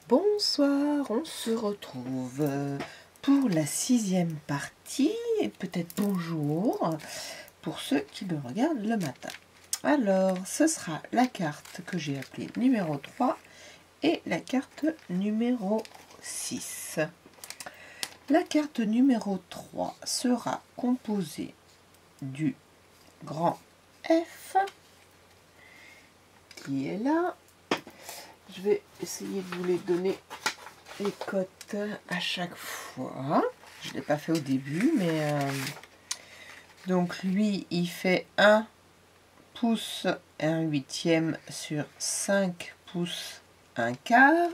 Bonsoir, on se retrouve pour la 6e partie, et peut-être bonjour pour ceux qui le regardent le matin. Alors, ce sera la carte que j'ai appelée numéro 3 et la carte numéro 6. La carte numéro 3 sera composée du grand F, qui est là. Je vais essayer de vous les donner les cotes à chaque fois. Je ne l'ai pas fait au début, mais donc lui, il fait 1 pouce et 1/8 sur 5 pouces 1/4.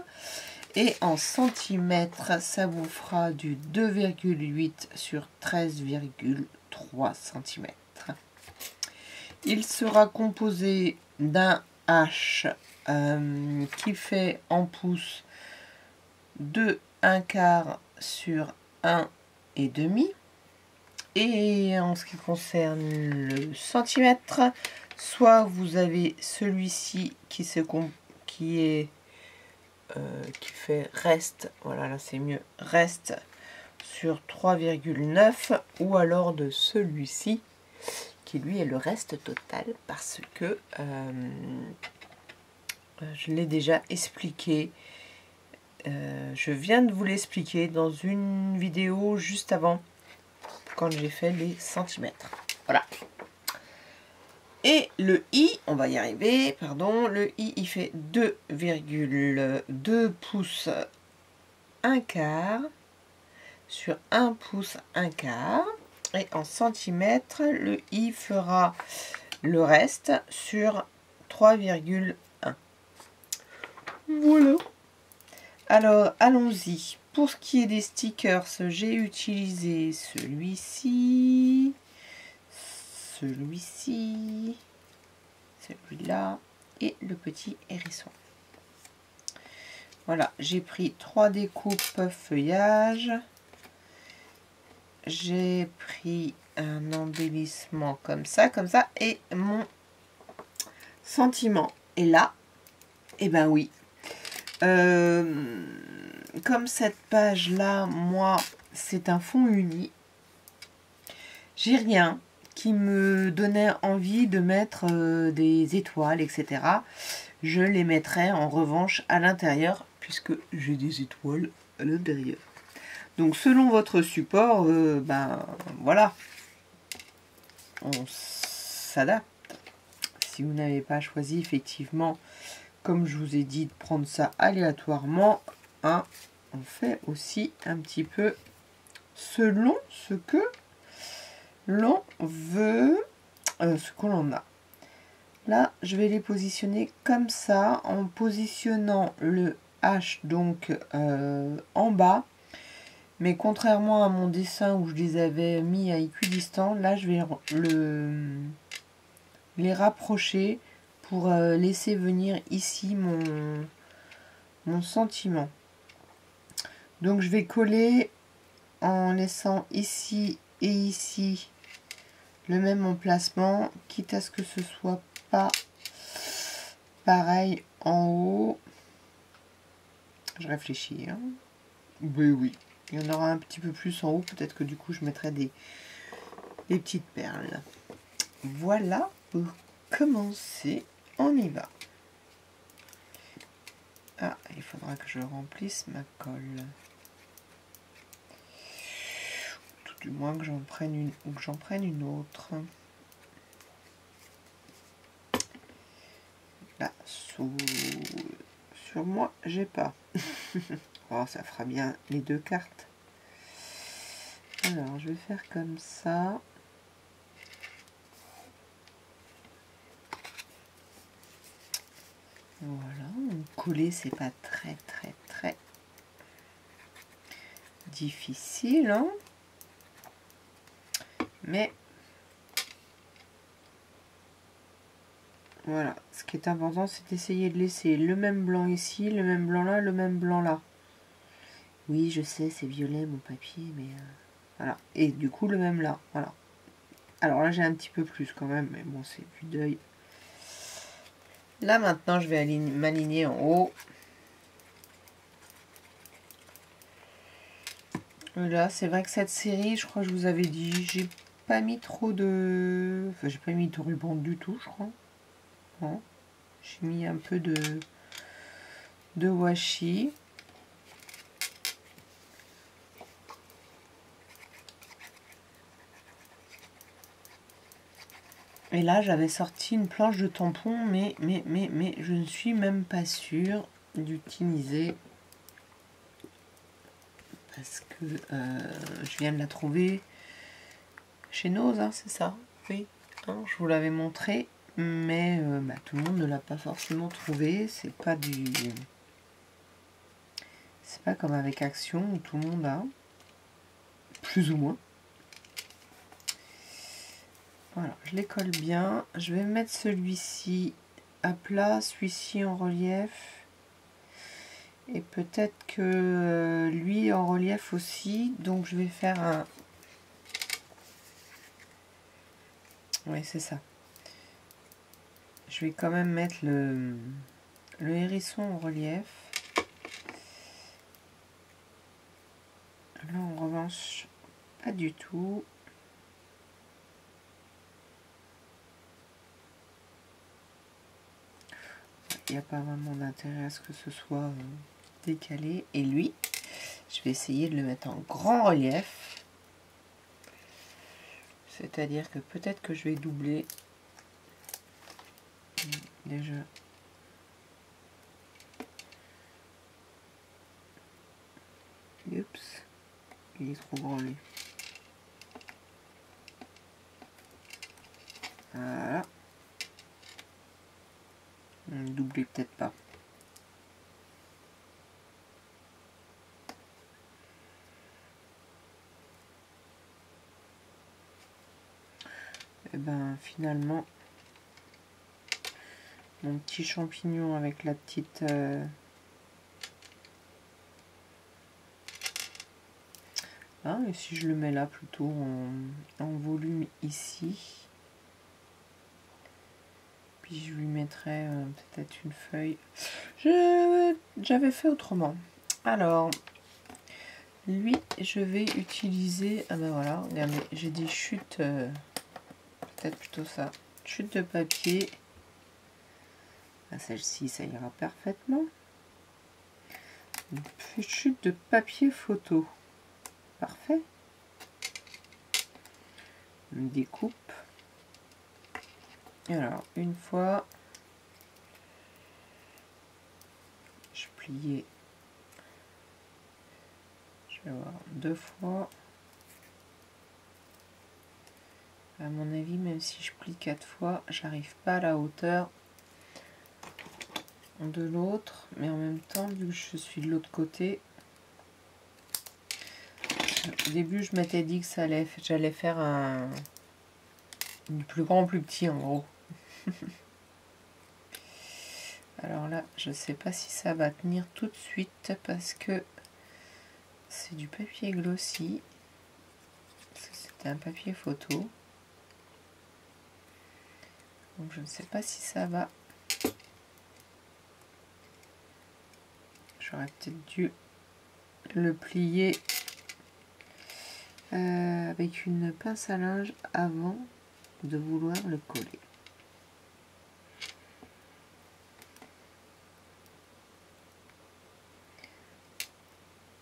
Et en centimètres, ça vous fera du 2,8 sur 13,3 cm. Il sera composé d'un H qui fait en pouces 2 1/4 sur 1,5. Et en ce qui concerne le centimètre, soit vous avez celui-ci qui fait reste, voilà, là c'est mieux, reste sur 3,9, ou alors de celui-ci qui lui est le reste total, parce que je l'ai déjà expliqué. Je viens de vous l'expliquer dans une vidéo juste avant, quand j'ai fait les centimètres. Voilà. Et le I, on va y arriver, pardon, le I, il fait 2,2 pouces 1/4 sur 1 pouce 1/4. Et en centimètres, le I fera le reste sur 3,1. Voilà. Alors, allons-y. Pour ce qui est des stickers, j'ai utilisé celui-ci, celui-ci, celui-là et le petit hérisson. Voilà, j'ai pris 3 découpes feuillage. J'ai pris un embellissement comme ça, et mon sentiment. Et là, eh ben oui. Comme cette page-là, moi, c'est un fond uni. J'ai rien qui me donnait envie de mettre des étoiles, etc. Je les mettrai en revanche à l'intérieur, puisque j'ai des étoiles à l'intérieur. Donc selon votre support, ben voilà, on s'adapte. Si vous n'avez pas choisi effectivement, comme je vous ai dit, de prendre ça aléatoirement, hein, on fait aussi un petit peu selon ce que l'on veut, ce que l'on a. Là, je vais les positionner comme ça, en positionnant le H donc en bas. Mais contrairement à mon dessin où je les avais mis à équidistant, là je vais les rapprocher pour laisser venir ici mon sentiment. Donc je vais coller en laissant ici et ici le même emplacement, quitte à ce que ce soit pas pareil en haut. Je réfléchis, hein. Oui. Il y en aura un petit peu plus en haut, peut-être que du coup je mettrai des petites perles. Voilà pour commencer, on y va. Ah, il faudra que je remplisse ma colle. Tout du moins que j'en prenne une, ou que j'en prenne une autre. Là, sur moi, j'ai pas. Oh, ça fera bien les deux cartes. Alors, je vais faire comme ça. Voilà, coller, c'est pas très difficile, hein. Mais voilà, ce qui est important, c'est d'essayer de laisser le même blanc ici, le même blanc là, le même blanc là. Oui, je sais, c'est violet mon papier, mais voilà. Et du coup, le même là, voilà. Alors là, j'ai un petit peu plus quand même, mais bon, c'est vue d'œil. Là, maintenant, je vais m'aligner en haut. Là, c'est vrai que cette série, je crois que je vous avais dit, j'ai pas mis trop de... Enfin, j'ai pas mis de ruban du tout, je crois. Non. J'ai mis un peu de washi. Et là, j'avais sorti une planche de tampon, mais je ne suis même pas sûre d'utiliser. Parce que je viens de la trouver chez Nose, hein, c'est ça? Oui, hein, je vous l'avais montré, mais tout le monde ne l'a pas forcément trouvé. C'est pas comme avec Action où tout le monde a, plus ou moins. Voilà, je les colle bien. Je vais mettre celui-ci à plat, celui-ci en relief. Et peut-être que lui en relief aussi. Donc je vais faire un... Oui, c'est ça. Je vais quand même mettre le hérisson en relief. Là, en revanche, pas du tout. Il n'y a pas vraiment d'intérêt à ce que ce soit décalé. Et lui, je vais essayer de le mettre en grand relief. C'est-à-dire que peut-être que je vais doubler déjà. Oups, il est trop grand lui. Voilà. Doubler peut-être pas. Et ben finalement, mon petit champignon avec la petite... Ah, et si je le mets là plutôt en volume ici. Puis je lui mettrai peut-être une feuille. J'avais fait autrement. Alors, lui, je vais utiliser... Ah ben voilà, regardez, j'ai des chutes... peut-être plutôt ça. Chute de papier. Ah, celle-ci, ça ira parfaitement. Une chute de papier photo. Parfait. Une découpe. Alors, une fois, je pliais. Je vais voir 2 fois. À mon avis, même si je plie 4 fois, j'arrive pas à la hauteur de l'autre. Mais en même temps, vu que je suis de l'autre côté, au début, je m'étais dit que j'allais faire un plus grand, plus petit en gros. Alors là, je sais pas si ça va tenir tout de suite parce que c'est du papier glossy. C'était un papier photo. Donc je ne sais pas si ça va. J'aurais peut-être dû le plier avec une pince à linge avant de vouloir le coller.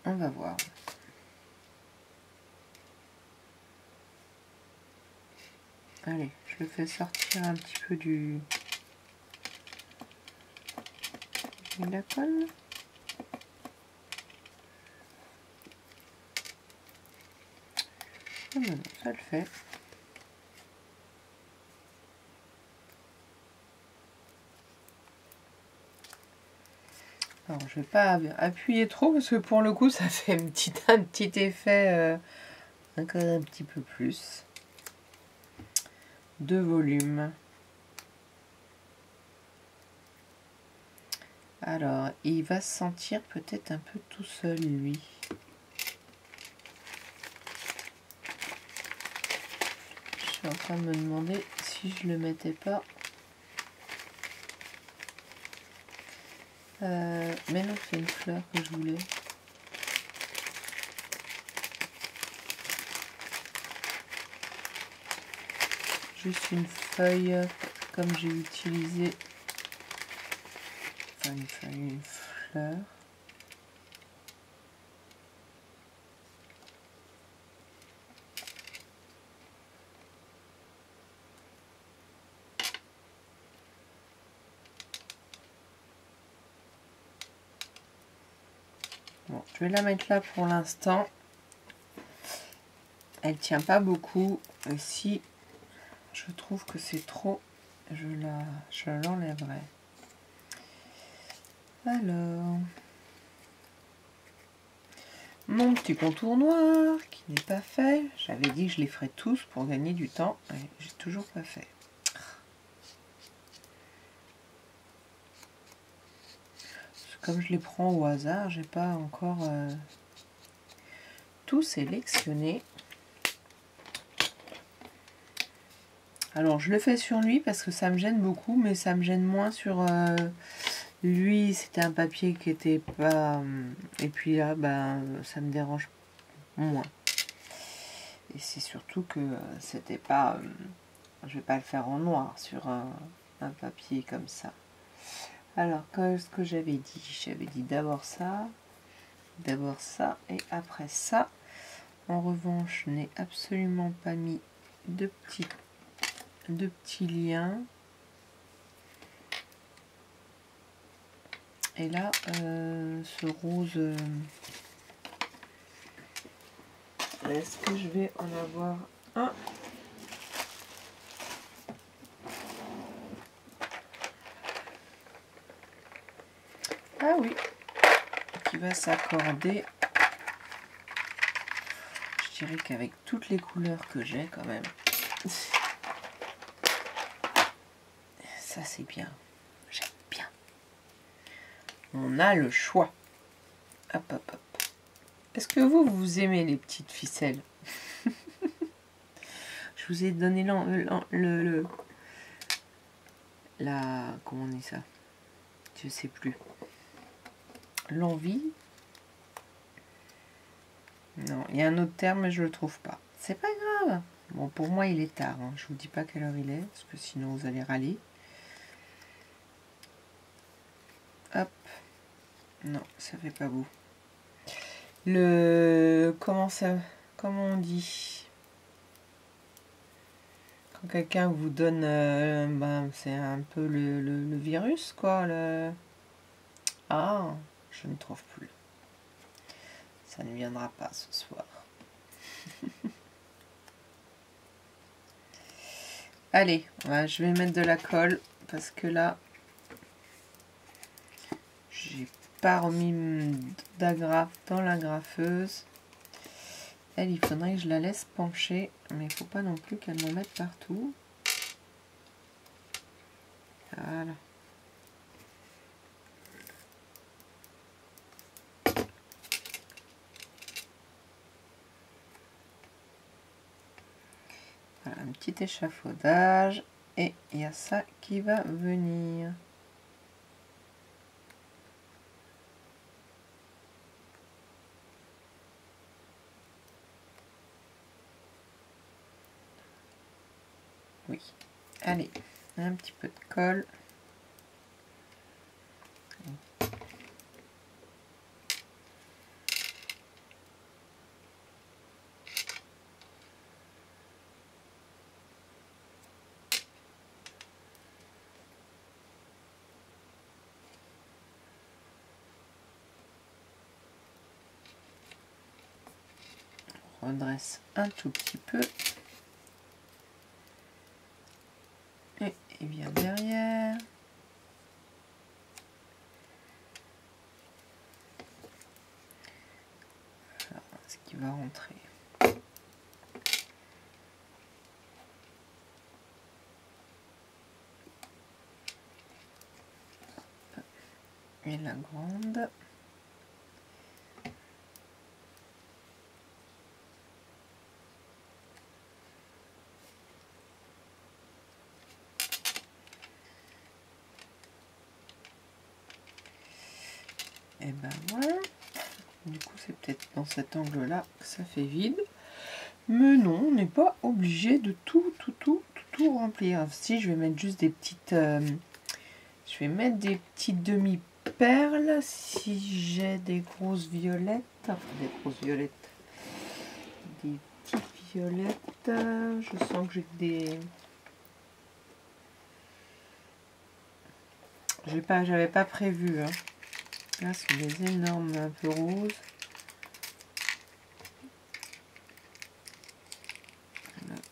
On va voir. Allez, je le fais sortir un petit peu de la colle. Ah non, ça le fait. Alors, je vais pas appuyer trop parce que pour le coup, ça fait un petit effet encore un petit peu plus de volume. Alors, il va se sentir peut-être un peu tout seul, lui. Je suis en train de me demander si je le mettais pas. Mais non, c'est une fleur que je voulais. juste une feuille comme j'ai utilisé, enfin une feuille, une fleur. Bon, je vais la mettre là pour l'instant. Elle tient pas beaucoup. Et si je trouve que c'est trop, je l'enlèverai. Alors, mon petit contour noir qui n'est pas fait. J'avais dit que je les ferais tous pour gagner du temps. Et j'ai toujours pas fait. Comme je les prends au hasard, j'ai pas encore tout sélectionné. Alors je le fais sur lui parce que ça me gêne beaucoup, mais ça me gêne moins sur lui. C'était un papier qui était pas, et puis là ben ça me dérange moins. Et c'est surtout que c'était pas, je vais pas le faire en noir sur un papier comme ça. Alors qu'est-ce que j'avais dit? J'avais dit d'abord ça et après ça. En revanche, je n'ai absolument pas mis de petits liens. Et là, ce rose, est-ce que je vais en avoir un? Ah oui, qui va s'accorder. Je dirais qu'avec toutes les couleurs que j'ai quand même. Ça c'est bien. J'aime bien. On a le choix. Hop, hop, hop. Est-ce que vous aimez les petites ficelles? Je vous ai donné comment on dit ça? Je sais plus. L'envie. Non, il y a un autre terme, mais je le trouve pas. C'est pas grave. Bon, pour moi, il est tard. Hein. Je vous dis pas quelle heure il est, parce que sinon vous allez râler. Hop. Non, ça fait pas beau. Comment on dit? Quand quelqu'un vous donne, c'est un peu le virus, quoi. Ah, je ne trouve plus. Ça ne viendra pas ce soir. Allez, je vais mettre de la colle parce que là, j'ai pas remis d'agrafe dans l'agrafeuse. Elle, il faudrait que je la laisse pencher, mais il faut pas non plus qu'elle m'en mette partout. Voilà. Voilà, un petit échafaudage. Et il y a ça qui va venir. Oui. Allez, un petit peu de colle. On redresse un tout petit peu. Et bien derrière. Alors, ce qui va rentrer. Et la grande. Et ben voilà. Du coup, c'est peut-être dans cet angle-là que ça fait vide. Mais non, on n'est pas obligé de tout tout remplir. Si, je vais mettre juste des petites... je vais mettre des petites demi-perles. Si j'ai des grosses violettes. Enfin, des grosses violettes. Des petites violettes. Je sens que j'ai des... J'avais pas prévu. Hein. Là, ce sont des énormes un peu roses.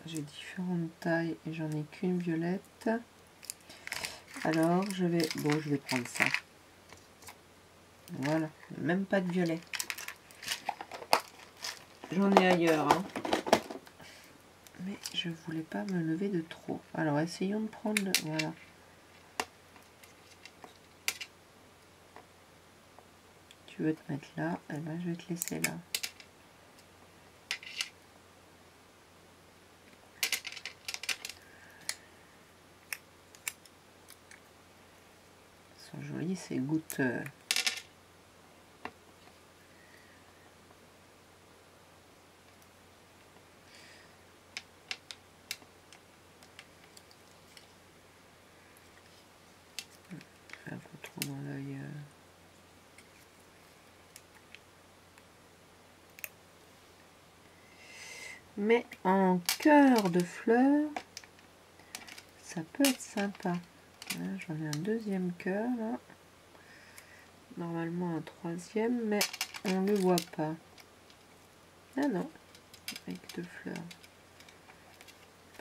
J'ai différentes tailles et j'en ai qu'une violette. Alors, je vais prendre ça. Voilà, même pas de violet. J'en ai ailleurs. Hein. Mais je voulais pas me lever de trop. Alors, essayons de prendre le... Voilà. Tu veux te mettre là, eh ben, je vais te laisser là. Ils sont jolis ces gouttes. Un peu trop dans l'œil. Mais en cœur de fleurs, ça peut être sympa. J'en ai un deuxième cœur là. Normalement un troisième, mais on ne le voit pas. Ah non, avec deux fleurs.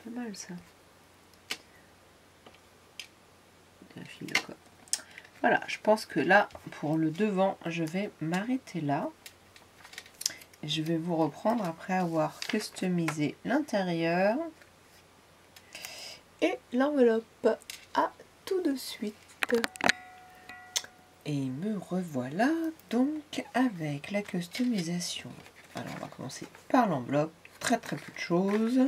Pas mal ça. Un fil de colle. Voilà, je pense que là, pour le devant, je vais m'arrêter là. Je vais vous reprendre après avoir customisé l'intérieur et l'enveloppe. À tout de suite. Et me revoilà donc avec la customisation. Alors on va commencer par l'enveloppe, très peu de choses.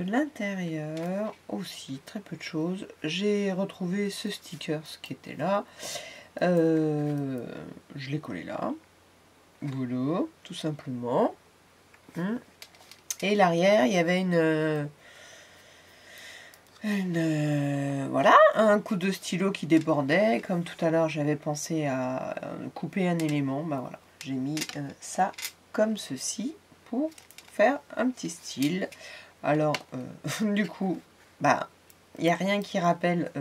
L'intérieur aussi, très peu de choses. J'ai retrouvé ce sticker qui était là. Je l'ai collé là. Voilà, tout simplement. Et l'arrière, il y avait voilà, un coup de stylo qui débordait. Comme tout à l'heure, j'avais pensé à couper un élément. Ben voilà, j'ai mis ça comme ceci pour faire un petit style. Alors, du coup, bah, il n'y a rien qui rappelle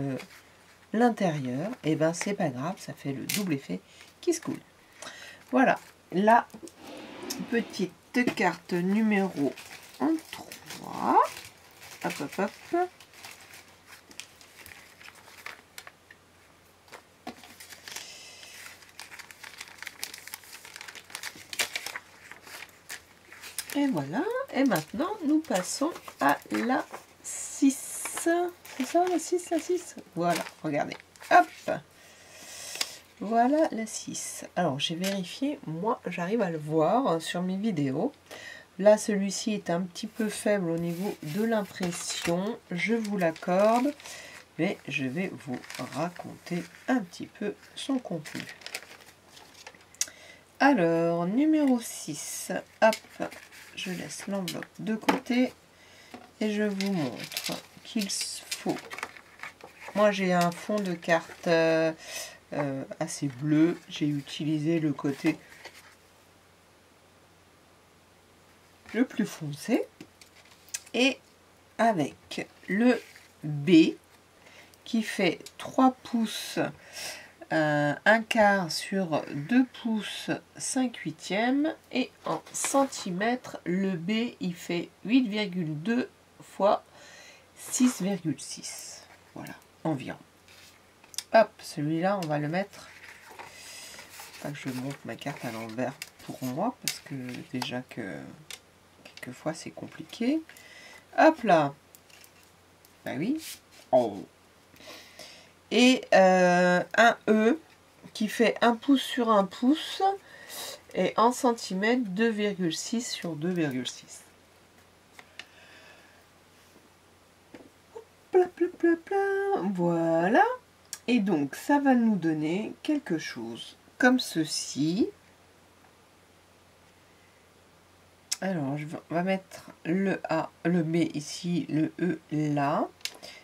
l'intérieur. Et ben, c'est pas grave, ça fait le double effet qui se coule. Voilà, la petite carte numéro 3. Hop, hop, hop. Et voilà, et maintenant nous passons à la 6. C'est ça la 6, la 6? Voilà, regardez. Hop. Voilà la 6. Alors j'ai vérifié, moi j'arrive à le voir sur mes vidéos. Là celui-ci est un petit peu faible au niveau de l'impression, je vous l'accorde. Mais je vais vous raconter un petit peu son contenu. Alors, numéro 6. Hop, je laisse l'enveloppe de côté et je vous montre qu'il faut. Moi, j'ai un fond de carte assez bleu. J'ai utilisé le côté le plus foncé. Et avec le B qui fait 3 pouces, 1/4 sur 2 pouces 5/8, et en centimètres, le B il fait 8,2 fois 6,6. Voilà, environ. Hop, celui-là, on va le mettre. Pas que je monte ma carte à l'envers pour moi, parce que déjà que quelquefois c'est compliqué. Hop là. Bah oui. Oh. Et un E qui fait 1 pouce sur 1 pouce et en centimètres 2,6 sur 2,6. Voilà. Et donc ça va nous donner quelque chose comme ceci. Alors, on va mettre le A, le B ici, le E là.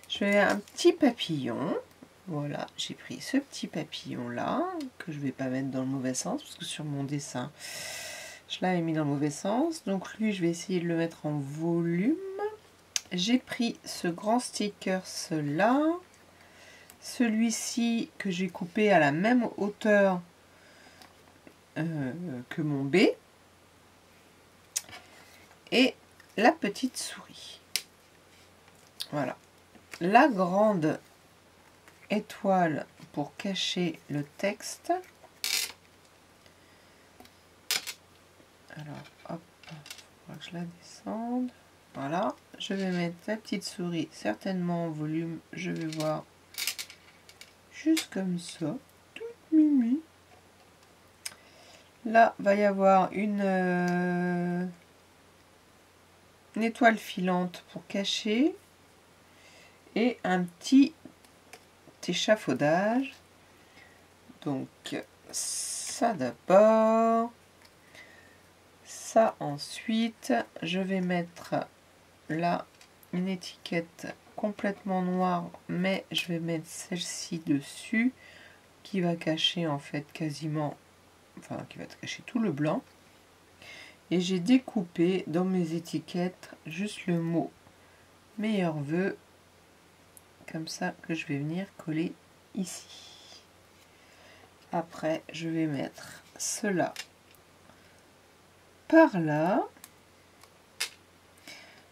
Je fais un petit papillon. Voilà, j'ai pris ce petit papillon là, que je vais pas mettre dans le mauvais sens, parce que sur mon dessin, je l'avais mis dans le mauvais sens. Donc lui, je vais essayer de le mettre en volume. J'ai pris ce grand sticker là. Celui-ci que j'ai coupé à la même hauteur que mon B. Et la petite souris. Voilà. La grande étoile pour cacher le texte. Alors, hop, il faudra que je la descende. Voilà. Je vais mettre la petite souris certainement en volume. Je vais voir juste comme ça. Toute mimi. Là, va y avoir une étoile filante pour cacher et un petit échafaudage. Donc ça d'abord, ça ensuite. Je vais mettre là une étiquette complètement noire, mais je vais mettre celle-ci dessus qui va cacher en fait quasiment, enfin qui va cacher tout le blanc. Et j'ai découpé dans mes étiquettes juste le mot meilleurs vœux, comme ça, que je vais venir coller ici. Après, je vais mettre cela par là.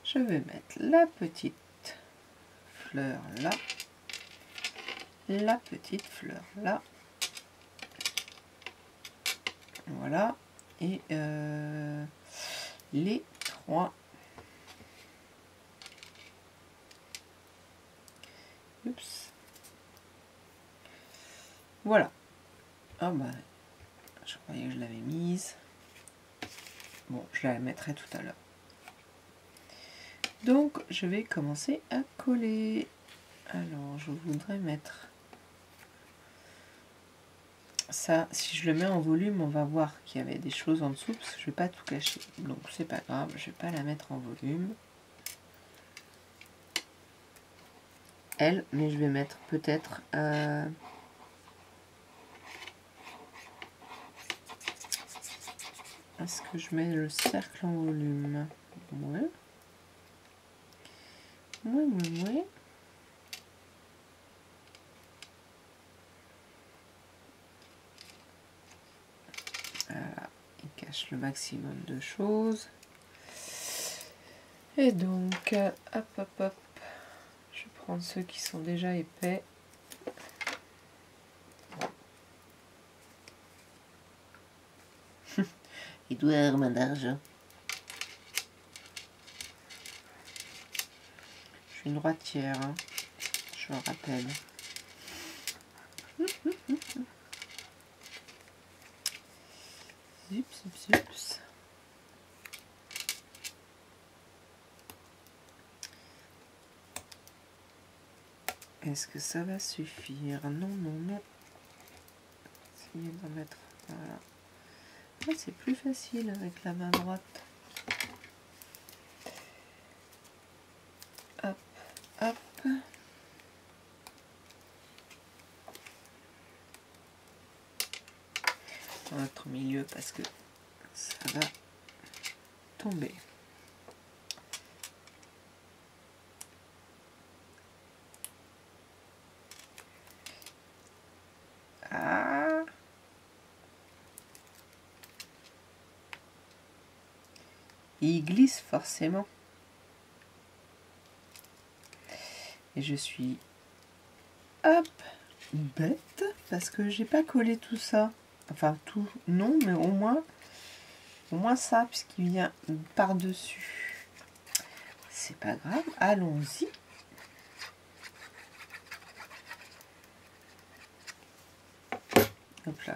Je vais mettre la petite fleur là, la petite fleur là. Voilà. Et les trois. Oups. Voilà. Ah bah, je croyais que je l'avais mise. Bon, je la mettrai tout à l'heure. Donc, je vais commencer à coller. Alors, je voudrais mettre ça. Si je le mets en volume, on va voir qu'il y avait des choses en dessous, parce que je ne vais pas tout cacher. Donc, c'est pas grave, je ne vais pas la mettre en volume. Elle, mais je vais mettre peut-être... Est-ce que je mets le cercle en volume? Ouais. Ouais. Voilà, il cache le maximum de choses. Et donc, hop. Je vais prendre ceux qui sont déjà épais. Il doit avoir moins d'argent. Je suis une droitière, hein, je le rappelle. Zups. Est-ce que ça va suffire? Non. Essayez d'en mettre. Voilà. Ah, c'est plus facile avec la main droite. Hop. On va mettre au milieu parce que ça va tomber. Ah. Il glisse forcément. Et je suis bête parce que j'ai pas collé tout ça. Enfin tout, non, mais au moins ça, puisqu'il vient par-dessus. C'est pas grave, allons-y. Hop là.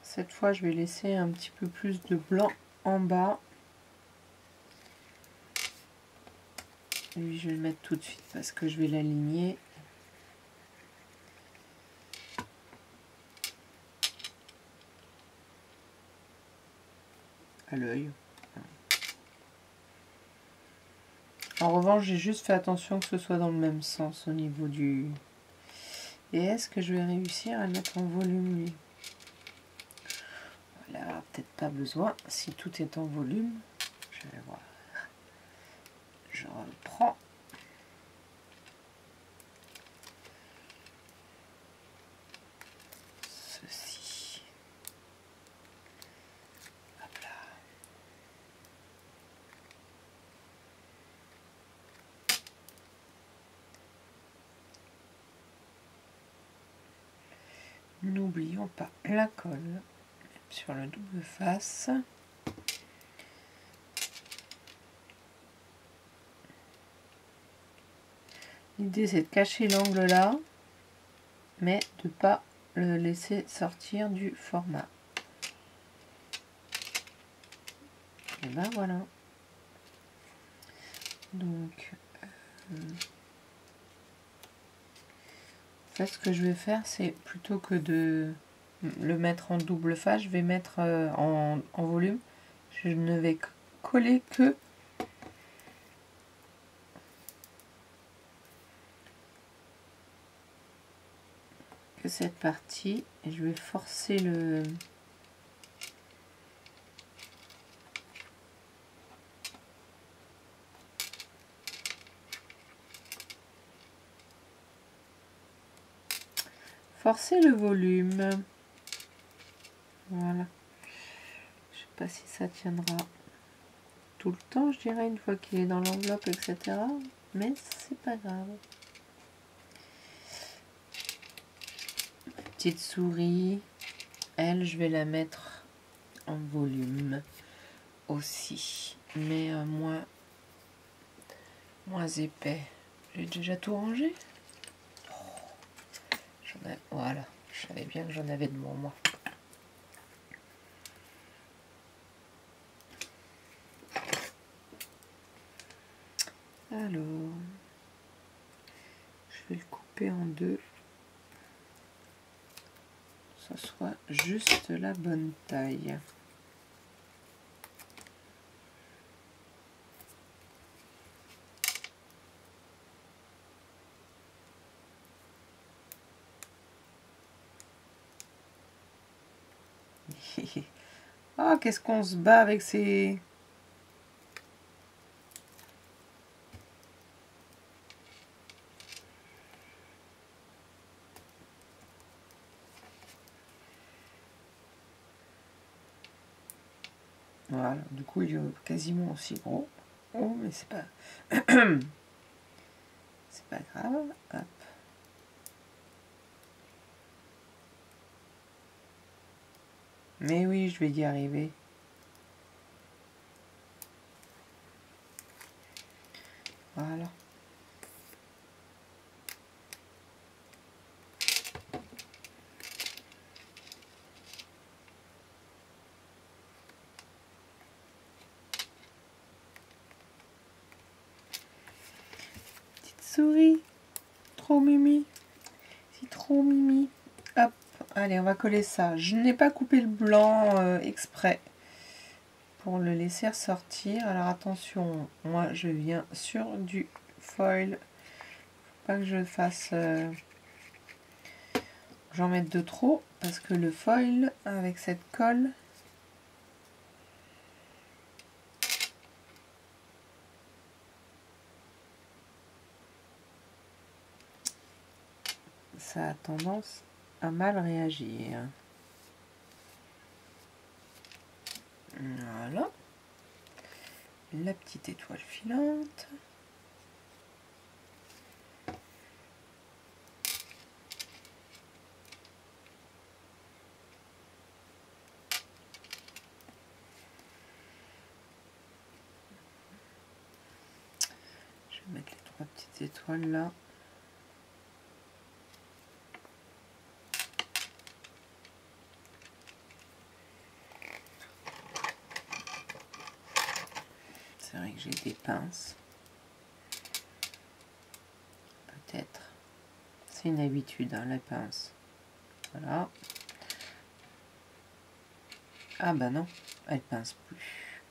Cette fois, je vais laisser un petit peu plus de blanc en bas. Lui, je vais le mettre tout de suite parce que je vais l'aligner. À l'œil. En revanche, j'ai juste fait attention que ce soit dans le même sens au niveau du... Et est-ce que je vais réussir à le mettre en volume, lui? Il n'aura peut-être pas besoin. Si tout est en volume, je vais voir. Je reprends. Ceci. Hop là. N'oublions pas la colle sur le double face. L'idée c'est de cacher l'angle là, mais de ne pas le laisser sortir du format. Et ben voilà. Donc, en fait, ce que je vais faire, c'est plutôt que de le mettre en double face, je vais mettre en volume. Je ne vais coller que cette partie et je vais forcer le volume. Voilà. Je sais pas si ça tiendra tout le temps, je dirais, une fois qu'il est dans l'enveloppe, etc. Mais c'est pas grave. Ma petite souris, elle, je vais la mettre en volume aussi, mais moins épais. J'ai déjà tout rangé. Voilà, je savais bien que j'en avais devant moi. Alors, je vais le couper en deux. Que ce soit juste la bonne taille. Ah, qu'est-ce qu'on se bat avec ces... Voilà, du coup il est quasiment aussi gros. Oh, mais c'est pas... c'est pas grave. Hop. Mais oui, je vais y arriver. Voilà. Petite souris. Trop mimi. C'est trop mimi. Hop. Allez, on va coller ça. Je n'ai pas coupé le blanc exprès pour le laisser ressortir. Alors attention, moi je viens sur du foil. Faut pas que je fasse... j'en mette de trop parce que le foil avec cette colle, ça a tendance à mal réagir. Voilà. La petite étoile filante. Je vais mettre les trois petites étoiles là. C'est vrai que j'ai des pinces. peut-être. C'est une habitude, hein, la pince. Voilà. Ah bah non, elle pince plus.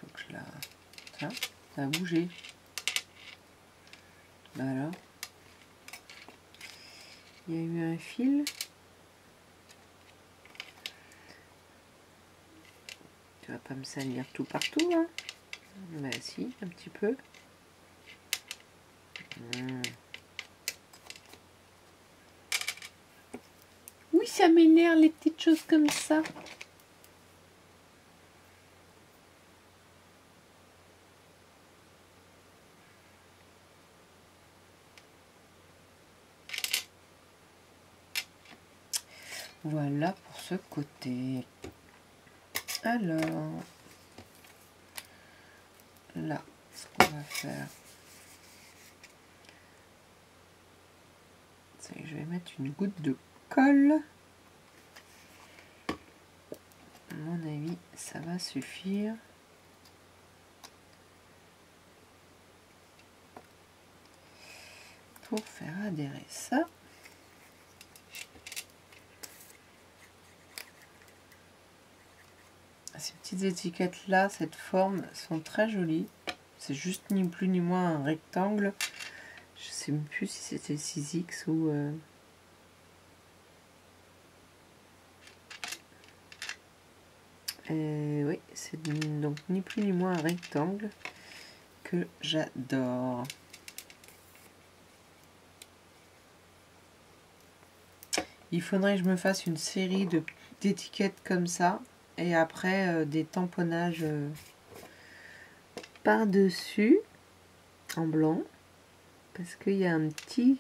Faut que je la... Tiens, ça a bougé. Bah alors. Il y a eu un fil. Tu vas pas me salir tout partout, hein? Bah si, un petit peu. Oui, ça m'énerve les petites choses comme ça. Voilà pour ce côté. Alors, là, ce qu'on va faire, c'est que je vais mettre une goutte de colle. À mon avis, ça va suffire. Pour faire adhérer ça. Ces petites étiquettes là, cette forme, sont très jolies. C'est juste ni plus ni moins un rectangle. Je sais même plus si c'était 6X ou... oui, c'est donc ni plus ni moins un rectangle que j'adore. Il faudrait que je me fasse une série d'étiquettes comme ça. Et après, des tamponnages par-dessus, en blanc. Parce qu'il y a un petit...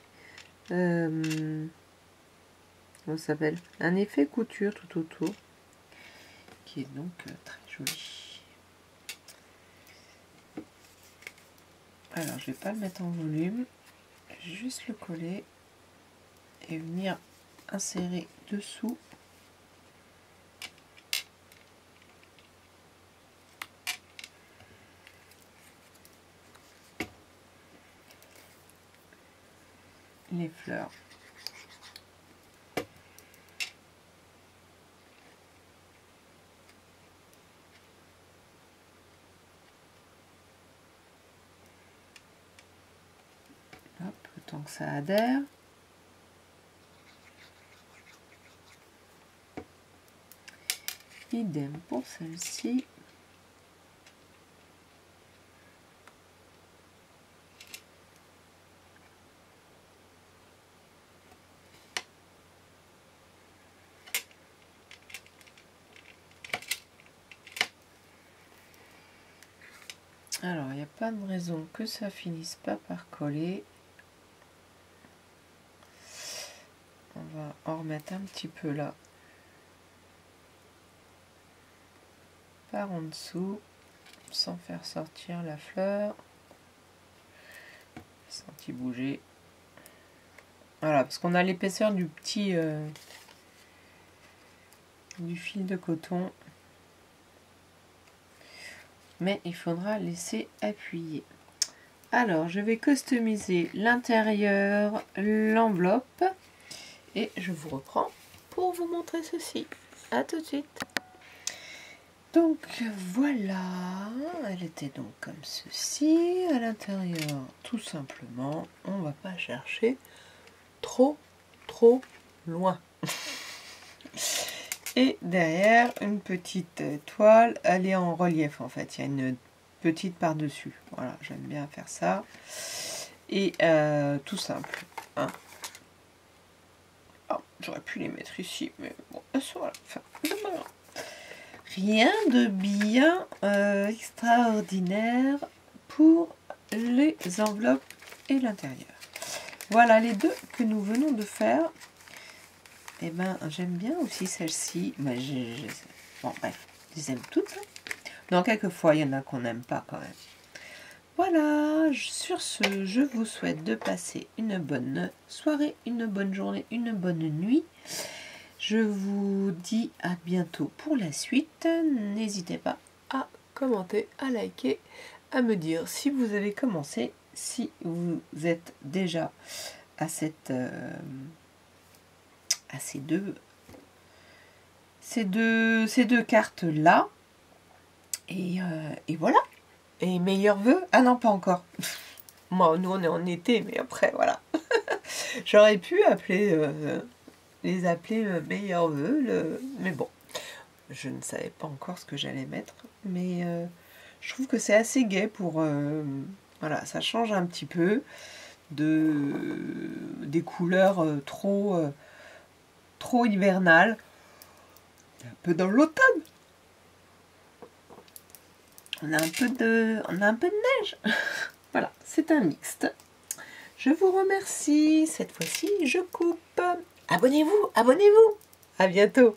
comment ça s'appelle? Un effet couture tout autour. Qui est donc très joli. Alors, je vais pas le mettre en volume. Je vais juste le coller. Et venir insérer dessous. Les fleurs. Hop, le temps que ça adhère. Idem pour celle-ci. Alors, il n'y a pas de raison que ça finisse pas par coller. On va en remettre un petit peu là. Par en dessous, sans faire sortir la fleur. Senti bouger. Voilà, parce qu'on a l'épaisseur du petit... du fil de coton. Mais il faudra laisser appuyer. Alors, je vais customiser l'intérieur, l'enveloppe. Et je vous reprends pour vous montrer ceci. À tout de suite. Donc voilà, elle était donc comme ceci. À l'intérieur, tout simplement, on va pas chercher trop loin. Et derrière, une petite toile, elle est en relief en fait. Il y a une petite par-dessus. Voilà, j'aime bien faire ça. Et tout simple. Hein. Oh, j'aurais pu les mettre ici, mais bon, elles sont là. Enfin, rien de bien extraordinaire pour les enveloppes et l'intérieur. Voilà les deux que nous venons de faire. Et ben j'aime bien aussi celle-ci. Bon bref, je les aime toutes. Non, quelquefois il y en a qu'on n'aime pas quand même. Voilà, sur ce, je vous souhaite de passer une bonne soirée, une bonne journée, une bonne nuit. Je vous dis à bientôt pour la suite. N'hésitez pas à commenter, à liker, à me dire si vous avez commencé, si vous êtes déjà à ces deux cartes là. Et voilà. Et meilleurs vœux. Ah non, pas encore. Moi, nous on est en été, mais après voilà. J'aurais pu les appeler meilleurs vœux, mais bon, je ne savais pas encore ce que j'allais mettre. Mais je trouve que c'est assez gai pour voilà, ça change un petit peu des couleurs trop hivernales. Un peu dans l'automne. On a un peu de neige. Voilà, c'est un mixte. Je vous remercie. Cette fois-ci, je coupe. Abonnez-vous, abonnez-vous. À bientôt.